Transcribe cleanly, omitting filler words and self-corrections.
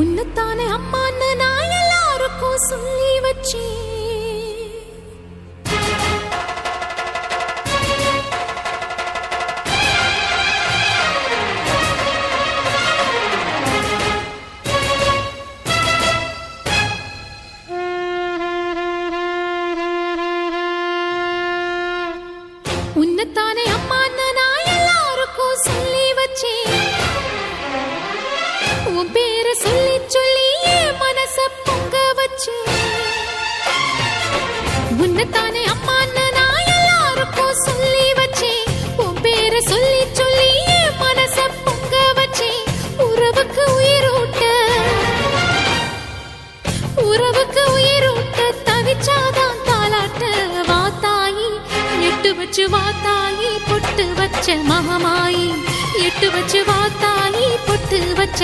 உன்னத்தானே அம்மான்னு நான் எல்லாருக்கும் சொல்லி வச்சேன். உன்னத்தானே அம்மான்னு நான் எல்லாருக்கும் சொல்லி வச்சேன். உன் பேரை சொல்லி சொல்லி என் மனச பொங்க வச்சேன். உன்னத்தானே அம்மான்னு நான் எல்லாருக்கும் சொல்லி வச்சேன். உன் பேரை சொல்லி சொல்லி என் மனச பொங்க வச்சேன். உறவுக்கு உயிரூட்ட தவிச்சாதான் தாலாட்ட வாத்தாயி எட்டு வச்சு வாத்தாயி பொட்டு வச்ச மகமாயி எட்டு வச்சு வாத்தாயி பொட்டு வச்ச